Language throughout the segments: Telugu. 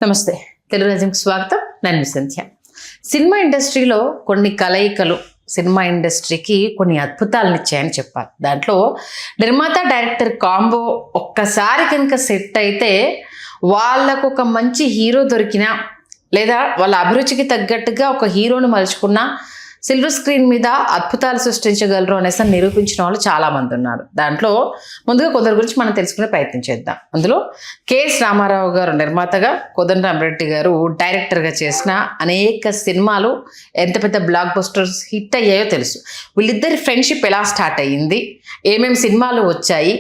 నమస్తే, తెలుగు రాజ్యంకి స్వాగతం. నేను మీ సంధ్య. సినిమా ఇండస్ట్రీలో కొన్ని కలయికలు సినిమా ఇండస్ట్రీకి కొన్ని అద్భుతాలను ఇచ్చాయని చెప్పాలి. దాంట్లో నిర్మాత డైరెక్టర్ కాంబో ఒక్కసారి కనుక సెట్ అయితే వాళ్ళకు ఒక మంచి హీరో దొరికినా లేదా వాళ్ళ అభిరుచికి తగ్గట్టుగా ఒక హీరోను మలుచుకున్నా సిల్వర్ స్క్రీన్ మీద అద్భుతాలు సృష్టించగలరు అనేసి నిరూపించిన వాళ్ళు చాలామంది ఉన్నారు. దాంట్లో ముందుగా కొందరి గురించి మనం తెలుసుకునే ప్రయత్నం చేద్దాం. అందులో కెఎస్ రామారావు గారు నిర్మాతగా, కోదండరామిరెడ్డి గారు డైరెక్టర్గా చేసిన అనేక సినిమాలు ఎంత పెద్ద బ్లాక్ బస్టర్స్ హిట్ అయ్యాయో తెలుసు. వీళ్ళిద్దరి ఫ్రెండ్షిప్ ఎలా స్టార్ట్ అయ్యింది, ఏమేమి సినిమాలు వచ్చాయి,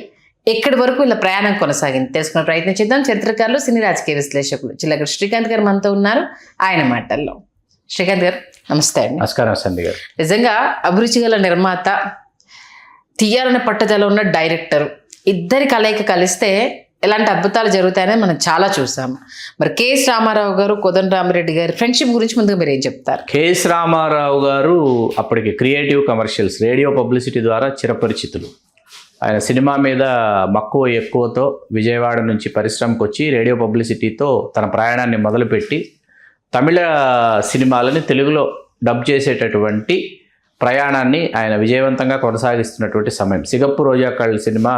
ఎక్కడి వరకు ఇలా ప్రయాణం కొనసాగింది తెలుసుకునే ప్రయత్నం చేద్దాం. చరిత్రకారులు, సినీ రాజకీయ విశ్లేషకులు చిల్లగడ శ్రీకాంత్ గారు మనతో ఉన్నారు. ఆయన మాటల్లో. శ్రీకాంత్ గారు నమస్తే అండి. నమస్కారం సంధ్య గారు. నిజంగా అభిరుచి గల నిర్మాత, తీయాలని పట్టుదల ఉన్న డైరెక్టర్, ఇద్దరి కలయిక కలిస్తే ఎలాంటి అద్భుతాలు జరుగుతాయని మనం చాలా చూసాము. మరి కెఎస్ రామారావు గారు, కోదండరామిరెడ్డి గారి ఫ్రెండ్షిప్ గురించి ముందుగా మీరు ఏం చెప్తారు? కెఎస్ రామారావు గారు అప్పటికి క్రియేటివ్ కమర్షియల్స్, రేడియో పబ్లిసిటీ ద్వారా చిరపరిచితులు. ఆయన సినిమా మీద మక్కువ ఎక్కువతో విజయవాడ నుంచి పరిశ్రమకు వచ్చి రేడియో పబ్లిసిటీతో తన ప్రయాణాన్ని మొదలుపెట్టి తమిళ సినిమాలని తెలుగులో డబ్ చేసేటటువంటి ప్రయాణాన్ని ఆయన విజయవంతంగా కొనసాగిస్తున్నటువంటి సమయం. సిగప్పు రోజా కళ్ళ సినిమా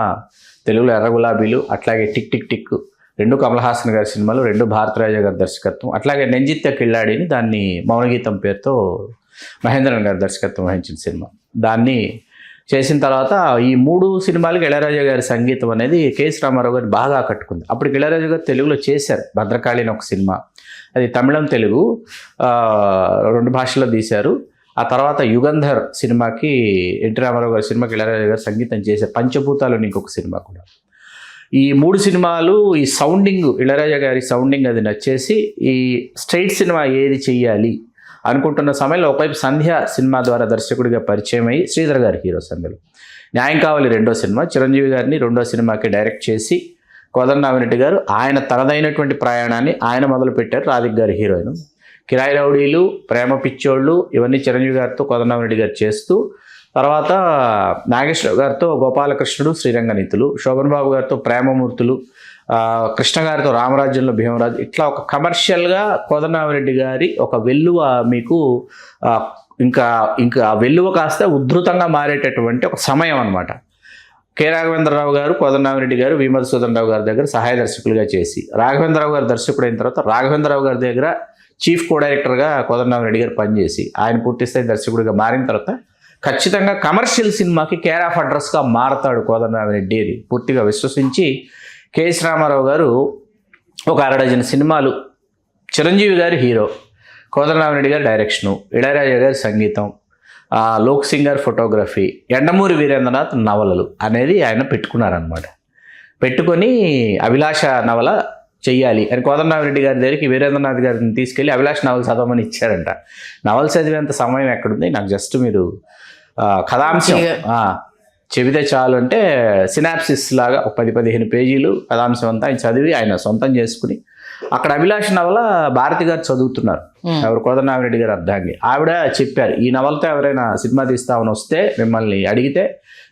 తెలుగులో ఎర్ర గులాబీలు, అట్లాగే టిక్ టిక్ టిక్ రెండు కమల్ హాసన్ గారి సినిమాలు, రెండు భారతరాజ గారి దర్శకత్వం, అట్లాగే నెంజిత్య కిళ్ళాడిని దాన్ని మౌనగీతం పేరుతో మహేంద్రన్ గారి దర్శకత్వం వహించిన సినిమా. దాన్ని చేసిన తర్వాత ఈ మూడు సినిమాలకి ఇళయరాజా గారి సంగీతం అనేది కెఎస్ రామారావు గారిని బాగా ఆకట్టుకుంది. అప్పటికి ఇళయరాజా గారు తెలుగులో చేశారు భద్రకాళి అని ఒక సినిమా, అది తమిళం తెలుగు రెండు భాషల్లో తీశారు. ఆ తర్వాత యుగంధర్ సినిమాకి ఎన్టీ రామారావు గారి సినిమాకి ఇళయరాజా గారు సంగీతం చేశారు. పంచభూతాలు ఇంకొక సినిమా కూడా. ఈ మూడు సినిమాలు ఈ సౌండింగ్, ఇళయరాజా గారి సౌండింగ్ అది నచ్చేసి ఈ స్ట్రైట్ సినిమా ఏది చెయ్యాలి అనుకుంటున్న సమయంలో ఒకవైపు సంధ్య సినిమా ద్వారా దర్శకుడిగా పరిచయం అయ్యి శ్రీధర్ గారి హీరో సంధ్యలో న్యాయం కావాలి రెండో సినిమా, చిరంజీవి గారిని రెండో సినిమాకి డైరెక్ట్ చేసి కోదండరామిరెడ్డి గారు ఆయన తనదైనటువంటి ప్రయాణాన్ని ఆయన మొదలుపెట్టారు. రాధిక్ గారి హీరోయిన్, కిరాయి రౌడీలు, ప్రేమ పిచ్చోళ్ళు ఇవన్నీ చిరంజీవి గారితో కోదండరామిరెడ్డి గారు చేస్తూ, తర్వాత నాగేశ్వరరావు గారితో గోపాలకృష్ణుడు, శ్రీరంగనీతులు, శోభన్ బాబు గారితో ప్రేమమూర్తులు, కృష్ణ గారితో రామరాజ్యంలో భీమరాజు, ఇట్లా ఒక కమర్షియల్గా కోదండరామిరెడ్డి గారి ఒక వెల్లువ మీకు ఇంకా ఇంకా వెల్లువ కాస్త ఉద్ధృతంగా మారేటటువంటి ఒక సమయం అనమాట. కె రాఘవేంద్రరావు గారు, కోదండరామిరెడ్డి గారు, వి మధుసూదన్ రావు గారి దగ్గర సహాయ దర్శకులుగా చేసి, రాఘవేంద్రరావు గారు దర్శకుడు అయిన తర్వాత రాఘవేంద్రరావు గారి దగ్గర చీఫ్ కో డైరెక్టర్గా కోదండరామిరెడ్డి గారు పనిచేసి ఆయన పూర్తిస్థాయి దర్శకుడిగా మారిన తర్వాత ఖచ్చితంగా కమర్షియల్ సినిమాకి కేర్ ఆఫ్ అడ్రస్గా మారతాడు కోదండరామిరెడ్డి అని పూర్తిగా విశ్వసించి కెఎస్ రామారావు గారు ఒక 60 సినిమాలు, చిరంజీవి గారి హీరో, కోదండరామిరెడ్డి గారి డైరెక్షను, ఇళయరాజా గారి సంగీతం, లోక్ సింగర్ ఫోటోగ్రఫీ, ఎండమూరి వీరేంద్రనాథ్ నవలలు అనేది ఆయన పెట్టుకున్నారనమాట. పెట్టుకొని అభిలాష నవల చెయ్యాలి అని కోదండరామిరెడ్డి గారి దగ్గరికి వీరేంద్రనాథ్ గారిని తీసుకెళ్ళి అభిలాష నవల చదవమని ఇచ్చారంట. నవల చదివేంత సమయం ఎక్కడుంది, నాకు జస్ట్ మీరు కథాంశం చెబితే చాలు అంటే సినాప్సిస్ లాగా ఒక 10-15 పేజీలు కథాంశం అంతా ఆయన చదివి ఆయన సొంతం చేసుకుని, అక్కడ అభిలాష నవల భారతి గారు చదువుతున్నారు, ఎవరు కోదండరామిరెడ్డి గారు అర్ధాంగి. ఆవిడ చెప్పారు, ఈ నవలతో ఎవరైనా సినిమా తీస్తామని వస్తే మిమ్మల్ని అడిగితే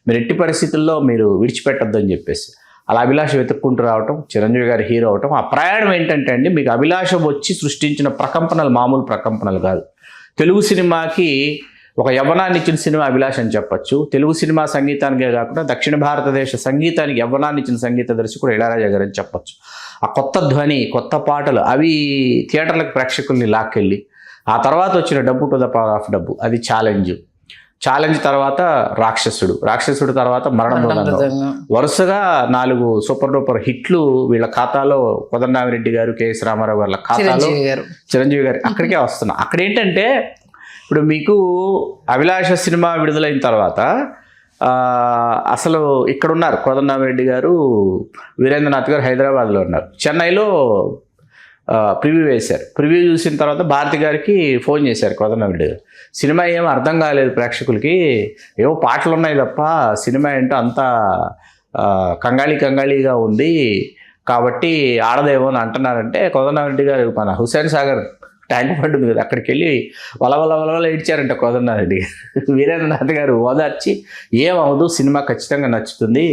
మీరు ఎట్టి పరిస్థితుల్లో మీరు విడిచిపెట్టొద్దని చెప్పేసి. అలా అభిలాష వెతుక్కుంటూ రావటం, చిరంజీవి గారి హీరో అవటం. ఆ ప్రయాణం ఏంటంటే అండి, మీకు అభిలాష వచ్చి సృష్టించిన ప్రకంపనలు మామూలు ప్రకంపనలు కాదు. తెలుగు సినిమాకి ఒక యవ్వనాన్ని ఇచ్చిన సినిమా అభిలాష అని చెప్పచ్చు. తెలుగు సినిమా సంగీతానికే కాకుండా దక్షిణ భారతదేశ సంగీతానికి యవ్వనాన్ని ఇచ్చిన సంగీత దర్శకుడు ఇళయరాజా గారు అని చెప్పచ్చు. ఆ కొత్త ధ్వని, కొత్త పాటలు అవి థియేటర్లకు ప్రేక్షకుల్ని లాక్కెళ్ళి, ఆ తర్వాత వచ్చిన డబ్బు టు ద పవర్ ఆఫ్ డబ్బు అది ఛాలెంజ్ తర్వాత రాక్షసుడు తర్వాత మరణం, వరుసగా 4 సూపర్ డూపర్ హిట్లు వీళ్ళ ఖాతాలో, కోదండరామిరెడ్డి గారు, కెఎస్ రామారావు గారి ఖాతాలో, చిరంజీవి గారు అక్కడికే వస్తున్నా. అక్కడ ఏంటంటే ఇప్పుడు మీకు అభిలాష సినిమా విడుదలైన తర్వాత అసలు ఇక్కడ ఉన్నారు కోదండరామిరెడ్డి గారు, వీరేంద్రనాథ్ గారు హైదరాబాద్లో ఉన్నారు. చెన్నైలో ప్రివ్యూ వేశారు. ప్రివ్యూ చూసిన తర్వాత భారతి గారికి ఫోన్ చేశారు కోదండరామిరెడ్డి గారు. సినిమా ఏమో అర్థం కాలేదు ప్రేక్షకులకి, ఏవో పాటలు ఉన్నాయి తప్ప సినిమా ఏంటో అంతా కంగాళీగా ఉంది కాబట్టి ఆడదేమో అని అంటున్నారంటే, కోదండరామిరెడ్డి గారు మన హుస్సేన్ సాగర్ ట్యాంక్ బండ్ ఉంది కదా, అక్కడికి వెళ్ళి వలవల ఏడ్చారంట కోదండరామిరెడ్డి గారు. వీరేంద్రనాథ్ గారు ఓదార్చి ఏమవదు, సినిమా ఖచ్చితంగా నచ్చుతుంది,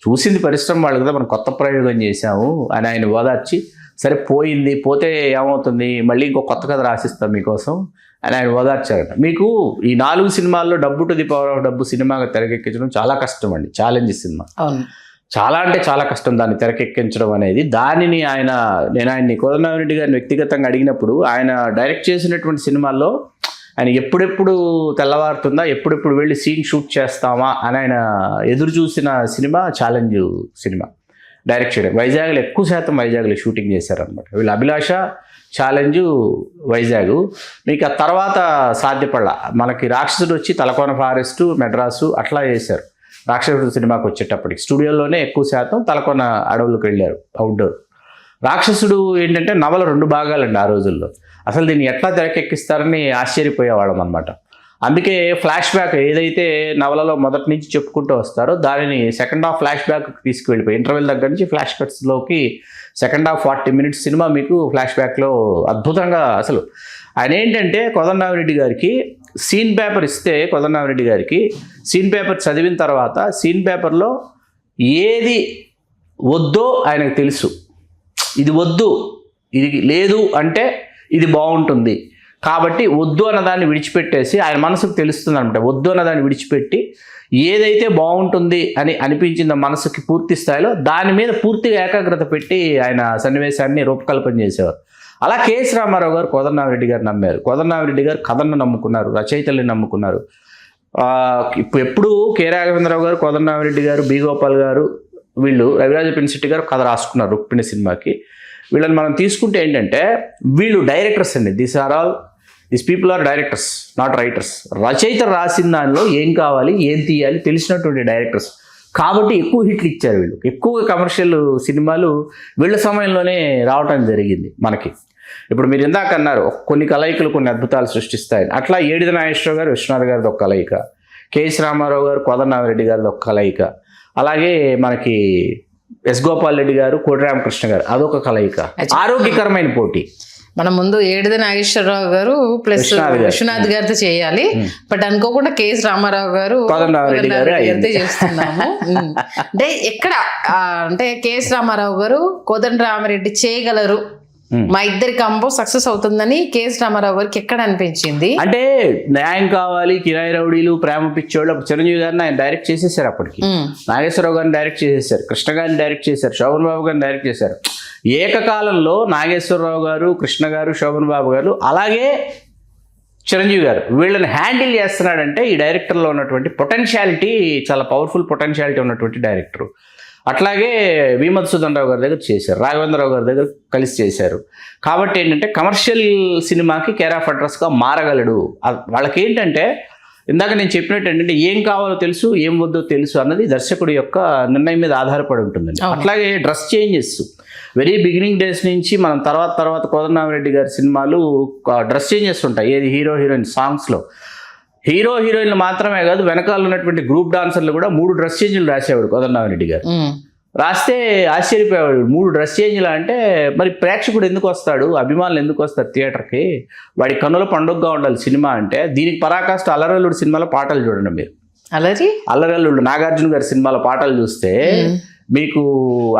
చూసింది పరిశ్రమ వాళ్ళు కదా, మనం కొత్త ప్రయోగం చేశాము అని ఆయన ఓదార్చి, సరే పోయింది పోతే ఏమవుతుంది, మళ్ళీ ఇంకో కొత్త కథ రాసిస్తాం మీకోసం అని ఆయన ఓదార్చారట. మీకు ఈ 4 సినిమాల్లో డబ్బు టు ది పవర్ ఆఫ్ డబ్బు సినిమాగా తెరకెక్కించడం చాలా కష్టం అండి, ఛాలెంజ్ సినిమా. అవును, చాలా అంటే చాలా కష్టం దాన్ని తెరకెక్కించడం అనేది. దానిని నేను ఆయన్ని కోదండరామిరెడ్డి గారిని వ్యక్తిగతంగా అడిగినప్పుడు, ఆయన డైరెక్ట్ చేసినటువంటి సినిమాల్లో ఆయన ఎప్పుడెప్పుడు తెల్లవారుతుందా, ఎప్పుడెప్పుడు వెళ్ళి సీన్ షూట్ చేస్తామా అని ఆయన ఎదురు చూసిన సినిమా ఛాలెంజ్ సినిమా డైరెక్ట్ చేయడం. వైజాగ్లో ఎక్కువ శాతం వైజాగ్లో షూటింగ్ చేశారనమాట. వీళ్ళు అభిలాష, ఛాలెంజ్, వైజాగ్. మీకు ఆ తర్వాత సాధ్యపడాల, మనకి రాక్షసుడు వచ్చి తలకోన ఫారెస్ట్, మెడ్రాసు అట్లా చేశారు. రాక్షసుడు సినిమాకి వచ్చేటప్పటికి స్టూడియోలోనే ఎక్కువ శాతం తలకోన అడవులకు వెళ్ళారు, అవుట్డోర్. రాక్షసుడు ఏంటంటే నవల 2 భాగాలండి ఆ రోజుల్లో. అసలు దీన్ని ఎట్లా తెరకెక్కిస్తారని ఆశ్చర్యపోయేవాళ్ళం అనమాట. అందుకే ఫ్లాష్ బ్యాక్ ఏదైతే నవలలో మొదటి నుంచి చెప్పుకుంటూ వస్తారో దానిని సెకండ్ హాఫ్ ఫ్లాష్ బ్యాక్ తీసుకువెళ్ళిపోయి, ఇంటర్వెల్ దగ్గర నుంచి ఫ్లాష్ కట్స్లోకి సెకండ్ హాఫ్ 40 minutes సినిమా మీకు ఫ్లాష్ బ్యాక్లో అద్భుతంగా. అసలు ఆయన ఏంటంటే కోదండరామిరెడ్డి గారికి సీన్ పేపర్ ఇస్తే, కోదండరామిరెడ్డి గారికి సీన్ పేపర్ చదివిన తర్వాత సీన్ పేపర్లో ఏది వద్దో ఆయనకు తెలుసు. ఇది వద్దు, ఇది లేదు అంటే ఇది బాగుంటుంది, కాబట్టి వద్దు అన్నదాన్ని విడిచిపెట్టేసి, ఆయన మనసుకు తెలుస్తుంది అనమాట, వద్దు అన్నదాన్ని విడిచిపెట్టి ఏదైతే బాగుంటుంది అని అనిపించిందో మనసుకి పూర్తి స్థాయిలో దాని మీద పూర్తిగా ఏకాగ్రత పెట్టి ఆయన సన్నివేశాన్ని రూపకల్పన చేసేవారు. అలా కెఎస్ రామారావు గారు కోదండరామిరెడ్డి గారు నమ్మారు. కోదండరామిరెడ్డి గారు కథను నమ్ముకున్నారు, రచయితల్ని నమ్ముకున్నారు. ఎప్పుడు కె రాఘవేంద్రరావు గారు, కోదండరామిరెడ్డి గారు, బి గోపాల్ గారు, వీళ్ళు రవిరాజ పినిశెట్టి గారు కథ రాసుకున్నారు రుక్మిణి సినిమాకి. వీళ్ళని మనం తీసుకుంటే ఏంటంటే వీళ్ళు డైరెక్టర్స్ అండి. These people are directors, not writers. రచయిత రాసిన దానిలో ఏం కావాలి, ఏం తీయాలి తెలిసినటువంటి డైరెక్టర్స్ కాబట్టి ఎక్కువ హిట్లు ఇచ్చారు వీళ్ళు. ఎక్కువగా కమర్షియల్ సినిమాలు వీళ్ళ సమయంలోనే రావటం జరిగింది మనకి. ఇప్పుడు మీరు ఇందాక అన్నారు కొన్ని కలయికలు కొన్ని అద్భుతాలు సృష్టిస్తాయని. అట్లా ఏడిద నాగేశ్వరరావు గారు, విశ్వనాథ్ గారిది ఒక కలయిక, కెఎస్ రామారావు గారు, కోదండరామిరెడ్డి గారిది ఒక కలయిక, అలాగే మనకి ఎస్ గోపాల్ రెడ్డి గారు, కోటి రామకృష్ణ గారు, అదొక కలయిక, ఆరోగ్యకరమైన పోటీ. మనం ముందు ఏడిద నాగేశ్వరరావు గారు ప్లస్ విశ్వనాథ్ గారితో చేయాలి, బట్ అనుకోకుండా కెఎస్ రామారావు గారు, కోదండరామిరెడ్డి గారితో చేస్తున్నాము. అంటే ఎక్కడ అంటే కెఎస్ రామారావు గారు, కోదండరామిరెడ్డి చేయగలరు, మా ఇద్దరి కాంబో సక్సెస్ అవుతుందని కెఎస్ రామారావు గారికి ఎక్కడ అనిపించింది? అంటే న్యాయం కావాలి, కిరాయి రౌడీలు, ప్రేమ పిచ్చోళ్ళు, అప్పుడు చిరంజీవి గారిని ఆయన డైరెక్ట్ చేసేసారు. అప్పటికి నాగేశ్వరరావు గారిని డైరెక్ట్ చేసేసారు, కృష్ణ గారిని డైరెక్ట్ చేశారు, శోభన్ బాబు గారిని డైరెక్ట్ చేశారు. ఏకకాలంలో నాగేశ్వరరావు గారు, కృష్ణ గారు, శోభన్ బాబు గారు, అలాగే చిరంజీవి గారు వీళ్ళని హ్యాండిల్ చేస్తున్నాడంటే ఈ డైరెక్టర్లో ఉన్నటువంటి పొటెన్షియాలిటీ చాలా పవర్ఫుల్ పొటెన్షియాలిటీ ఉన్నటువంటి డైరెక్టరు. అట్లాగే వి మధుసూదన్ రావు గారి దగ్గర చేశారు, రాఘవేంద్రరావు గారి దగ్గర కలిసి చేశారు. కాబట్టి ఏంటంటే కమర్షియల్ సినిమాకి కేర్ ఆఫ్ అడ్రస్గా మారగలడు. వాళ్ళకి ఏంటంటే ఇందాక నేను చెప్పినట్టు ఏంటంటే ఏం కావాలో తెలుసు, ఏం వద్దో తెలుసు అన్నది దర్శకుడి యొక్క నిర్ణయం మీద ఆధారపడి ఉంటుందండి. అట్లాగే dress changes very beginning days నుంచి మనం తర్వాత కోదండరామిరెడ్డి గారి సినిమాలు డ్రెస్ చేంజెస్ ఉంటాయి. ఏది హీరో హీరోయిన్ సాంగ్స్లో హీరో హీరోయిన్లు మాత్రమే కాదు, వెనకాల ఉన్నటువంటి గ్రూప్ డాన్సర్లు కూడా 3 డ్రెస్ చేంజ్లు రాసేవాడు కోదండరామిరెడ్డి గారు. రాస్తే ఆశ్చర్యపోయేవాడు, 3 డ్రెస్ చేంజ్లు అంటే మరి ప్రేక్షకుడు ఎందుకు వస్తాడు, అభిమానులు ఎందుకు వస్తారు థియేటర్కి, వాడి కన్నుల పండుగగా ఉండాలి సినిమా అంటే. దీనికి పరాకాష్ట అల్లరల్లుడు సినిమాలో పాటలు చూడండి మీరు. అల్లరల్లుడు నాగార్జున గారి సినిమాలో పాటలు చూస్తే మీకు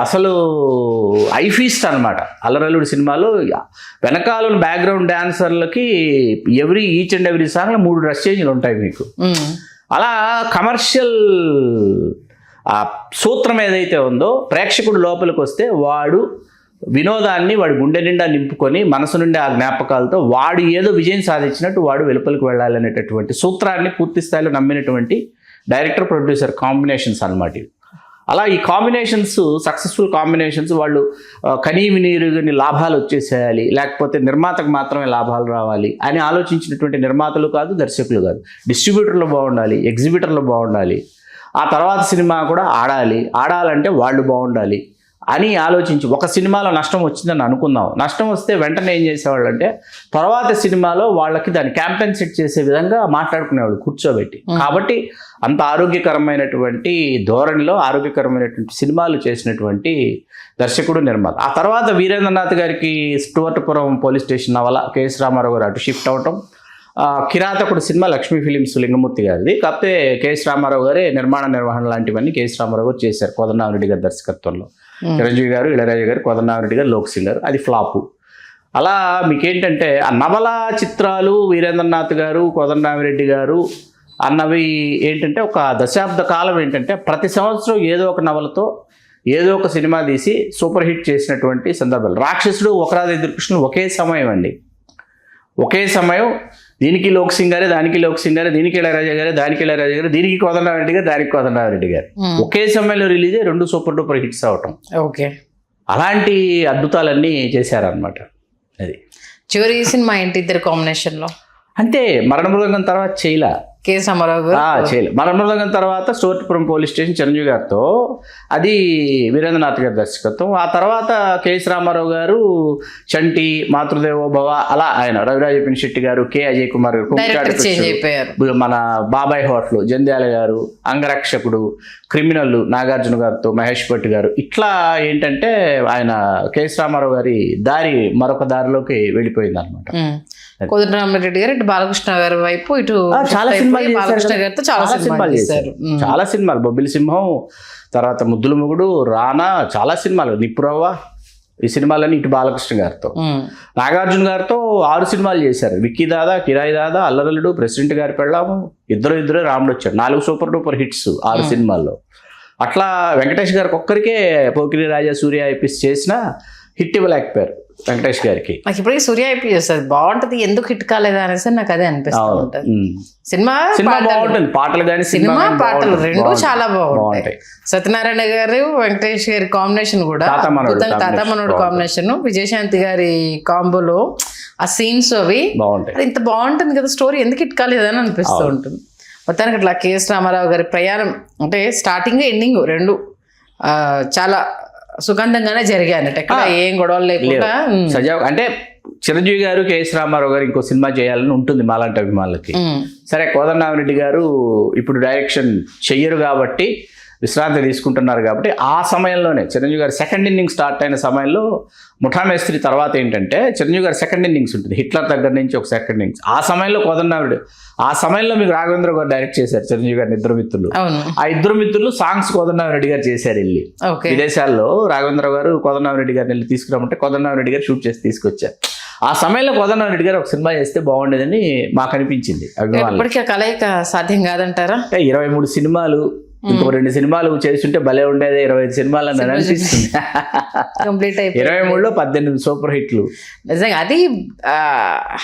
అసలు ఐఫీస్ట్ అనమాట. అల్లరల్లుడు సినిమాలో వెనకాల బ్యాక్గ్రౌండ్ డాన్సర్లకి ఈచ్ అండ్ ఎవ్రీ సాంగ్లో 3 డ్రెస్ చేంజ్లు ఉంటాయి మీకు. అలా కమర్షియల్ సూత్రం ఏదైతే ఉందో ప్రేక్షకుడు లోపలికి వస్తే వాడు వినోదాన్ని వాడి గుండె నిండా నింపుకొని మనసు నుండి ఆ జ్ఞాపకాలతో వాడు ఏదో విజయం సాధించినట్టు వాడు వెలుపలికి వెళ్ళాలనేటటువంటి సూత్రాన్ని పూర్తి స్థాయిలో నమ్మినటువంటి డైరెక్టర్ ప్రొడ్యూసర్ కాంబినేషన్స్ అన్నమాట. అలా ఈ కాంబినేషన్స్ సక్సెస్ఫుల్ కాంబినేషన్స్ వాళ్ళు కనీవినీరుని లాభాలు వచ్చేసేయాలి, లేకపోతే నిర్మాతకు మాత్రమే లాభాలు రావాలి అని ఆలోచించినటువంటి నిర్మాతలు కాదు, దర్శకులు కాదు. డిస్ట్రిబ్యూటర్లు బాగుండాలి, ఎగ్జిబిటర్లు బాగుండాలి, ఆ తర్వాత సినిమా కూడా ఆడాలంటే వాళ్ళు బాగుండాలి అని ఆలోచించి ఒక సినిమాలో నష్టం వచ్చిందని అనుకుందాం. నష్టం వస్తే వెంటనే ఏం చేసేవాళ్ళు అంటే తర్వాత సినిమాలో వాళ్ళకి దాన్ని క్యాంపెన్సేట్ చేసే విధంగా మాట్లాడుకునేవాళ్ళు కూర్చోబెట్టి. కాబట్టి అంత ఆరోగ్యకరమైనటువంటి ధోరణిలో ఆరోగ్యకరమైనటువంటి సినిమాలు చేసినటువంటి దర్శకుడు, నిర్మాత. ఆ తర్వాత వీరేంద్రనాథ్ గారికి స్టువర్ట్పురం పోలీస్ స్టేషన్ నవల కేఎస్ రామారావు గారు అటు షిఫ్ట్ అవటం, కిరాతకుడు సినిమా లక్ష్మీ ఫిలిమ్స్ లింగమూర్తి గారిది. కాకపోతే కేఎస్ రామారావు గారే నిర్వహణ లాంటివన్నీ కేఎస్ రామారావు గారు చేశారు కోదండరామిరెడ్డి గారి దర్శకత్వంలో. చిరంజీవి గారు, ఇళయరాజా గారు, కోదండరామిరెడ్డి గారు, లోక్ సింగర్, అది ఫ్లాపు. అలా మీకేంటంటే ఆ నవల చిత్రాలు వీరేంద్రనాథ్ గారు, కోదండరామిరెడ్డి గారు అన్నవి ఏంటంటే ఒక దశాబ్ద కాలం ఏంటంటే ప్రతి సంవత్సరం ఏదో ఒక నవలతో ఏదో ఒక సినిమా తీసి సూపర్ హిట్ చేసినటువంటి సందర్భాలు. రాక్షసుడు, ఒకరాది కృష్ణుడు ఒకే సమయం అండి, ఒకే సమయం. దీనికి లోక్ సింగ్ గారే, దానికి లోక్ సింగ్ గారే, దీనికి ఇళయరాజా గారే, దానికి ఇళయరాజా గారు, దీనికి కోదండరామిరెడ్డి గారు, దానికి కోదండరామిరెడ్డి గారు ఒకే సమయంలో రిలీజ్ అయ్యి 2 సూపర్ డూపర్ హిట్స్ అవటం. ఓకే, అలాంటి అద్భుతాలన్నీ చేశారనమాట. అది చివరి సినిమా ఏంటి ఇద్దరు కాంబినేషన్లో? అంటే మరణమృదంగం తర్వాత చేయలే, కేఎస్ రామారావు గారు చేయలేదు. మరణమృదంగం తర్వాత స్టువర్ట్పురం పోలీస్ స్టేషన్ చిరంజీవి గారితో, అది వీరేంద్రనాథ్ గారి దర్శకత్వం. ఆ తర్వాత కేఎస్ రామారావు గారు చంటి, మాతృదేవోభవ, అలా ఆయన రవిరాజ పినిశెట్టి గారు, కె అజయ్ కుమార్ గారు, మన బాబాయ్ హోటల్ జంధ్యాల గారు, అంగరక్షకుడు, క్రిమినల్ నాగార్జున గారితో మహేష్ భట్ గారు, ఇట్లా ఏంటంటే ఆయన కేఎస్ రామారావు గారి దారి మరొక దారిలోకి వెళ్ళిపోయింది అనమాట. కోదండరామిరెడ్డి గారు ఇటు బాలకృష్ణ గారి వైపు, ఇటు చాలా సినిమాలు బాలకృష్ణ గారితో చాలా సినిమాలు చేశారు. చాలా సినిమాలు, బొబ్బిలి సింహం, తర్వాత ముద్దుల మొగుడు, రానా, చాలా సినిమాలు, నిప్పురవ్వ, ఈ సినిమాలన్నీ ఇటు బాలకృష్ణ గారితో. నాగార్జున గారితో 6 సినిమాలు చేశారు. విక్కీ దాదా, కిరాయి దాదా, అల్లరల్లుడు, ప్రెసిడెంట్ గారి పెళ్ళాము, ఇద్దరు రాముడు వచ్చారు. 4 సూపర్ డూపర్ హిట్స్ 6 సినిమాల్లో. అట్లా వెంకటేష్ గారికి ఒక్కరికే పోకిరి రాజా, సూర్య ఎపిస్ చేసిన హిట్ ఇవ్వలేకపోయారు వెంకటేష్ గారికి. నాకు ఇప్పటికీ సూర్య ఐపీ చేస్తుంది, బాగుంటది, ఎందుకు హిట్ కాలేదు అనేసి నాకు అదే అనిపిస్తూ ఉంటుంది. సినిమా బాగుంటుంది, పాటలు కానీ సినిమా పాటలు రెండు చాలా బాగుంటాయి. సత్యనారాయణ గారు, వెంకటేష్ గారి కాంబినేషన్ కూడా తాతమనుడు కాంబినేషన్, విజయశాంతి గారి కాంబోలో ఆ సీన్స్ అవి బాగుంటాయి. ఇంత బాగుంటుంది కదా స్టోరీ, ఎందుకు హిట్ కాలేదని అనిపిస్తూ ఉంటుంది. మొత్తానికి అట్లా కేఎస్ రామారావు గారి ప్రయాణం అంటే స్టార్టింగ్ ఎండింగ్ రెండు చాలా సుగంధంగానే జరిగాయి అన్నట్టు, ఎక్కడ ఏం గొడవలు లేకుండా సజావు. అంటే చిరంజీవి గారు, కేఎస్ రామారావు గారు ఇంకో సినిమా చేయాలని ఉంటుంది మాలాంటి అభిమానులకి. సరే, కోదండరామిరెడ్డి గారు ఇప్పుడు డైరెక్షన్ చెయ్యరు కాబట్టి, విశ్రాంతి తీసుకుంటున్నారు కాబట్టి, ఆ సమయంలోనే చిరంజీవి గారు సెకండ్ ఇన్నింగ్స్ స్టార్ట్ అయిన సమయంలో ముఠామేస్త్రి తర్వాత ఏంటంటే చిరంజీవి గారు సెకండ్ ఇన్నింగ్స్ ఉంటుంది, హిట్లర్ దగ్గర నుంచి ఒక సెకండ్ ఇన్నింగ్స్. ఆ సమయంలో కోదండరామిరెడ్డి, ఆ సమయంలో మీకు రాఘవేంద్ర గారు డైరెక్ట్ చేశారు చిరంజీవి గారిని ఇద్దరు మిత్రులు. ఆ ఇద్దరు మిత్రులు సాంగ్స్ కోదండరామిరెడ్డి గారు చేశారు వెళ్ళి విదేశాల్లో. రాఘవేంద్ర గారు కోదండరామిరెడ్డి గారిని వెళ్ళి తీసుకురామంటే కోదండరామిరెడ్డి గారు షూట్ చేసి తీసుకొచ్చారు. ఆ సమయంలో కోదండరామిరెడ్డి గారు ఒక సినిమా చేస్తే బాగుండేదని మాకు అనిపించింది. ఇప్పటికీ ఆ కలయిక సాధ్యం కాదంటారా? 23 సినిమాలు, ఇంకో 2 సినిమాలు చేస్తుంటే భలే ఉండేది. 25 సినిమాలు అని అనిపిస్తుంది. కంప్లీట్ అయిపోయి 23లో 18 సూపర్ హిట్లు. నిజంగా అది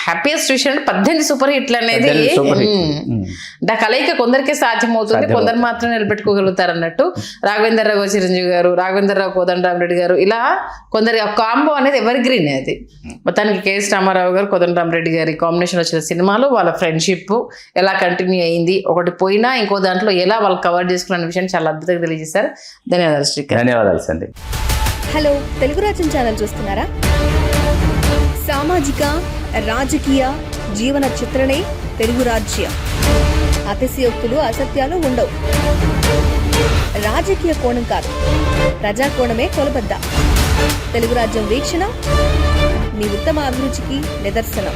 హ్యాపీయెస్ట్ విషయం. 18 సూపర్ హిట్లు అనేది ఆ కలయిక కొందరికే సాధ్యమవుతుంది, కొందరు మాత్రం నిలబెట్టుకోగలుగుతారు అన్నట్టు. రాఘవేంద్రరావు చిరంజీవి గారు, రాఘవేంద్రరావు కోదండరామిరెడ్డి గారు, ఇలా కొందరి కాంబో అనేది ఎవర్ గ్రీన్. అది మొత్తానికి కేఎస్ రామారావు గారు, కోదండరామిరెడ్డి గారి కాంబినేషన్ వచ్చిన సినిమాలు, వాళ్ళ ఫ్రెండ్షిప్ ఎలా కంటిన్యూ అయింది, ఒకటి పోయినా ఇంకో దాంట్లో ఎలా వాళ్ళు కవర్ చేసుకున్న విషయాన్ని చాలా అద్భుతంగా తెలియజేశారు. ధన్యవాదాలు శ్రీకాంత్. ధన్యవాదాలు సందీప్. హలో, తెలుగు రాజ్యం ఛానల్ చూస్తున్నారా? సామాజిక, రాజకీయ, జీవన చిత్రణే తెలుగు రాజ్యం. అతిశయోక్తులు, అసత్యాలు ఉండవు. రాజకీయ కోణం కాదు, ప్రజా కోణమే కొలబద్ద. తెలుగు రాజ్యం వీక్షణ మీ ఉత్తమ అభిరుచికి నిదర్శనం.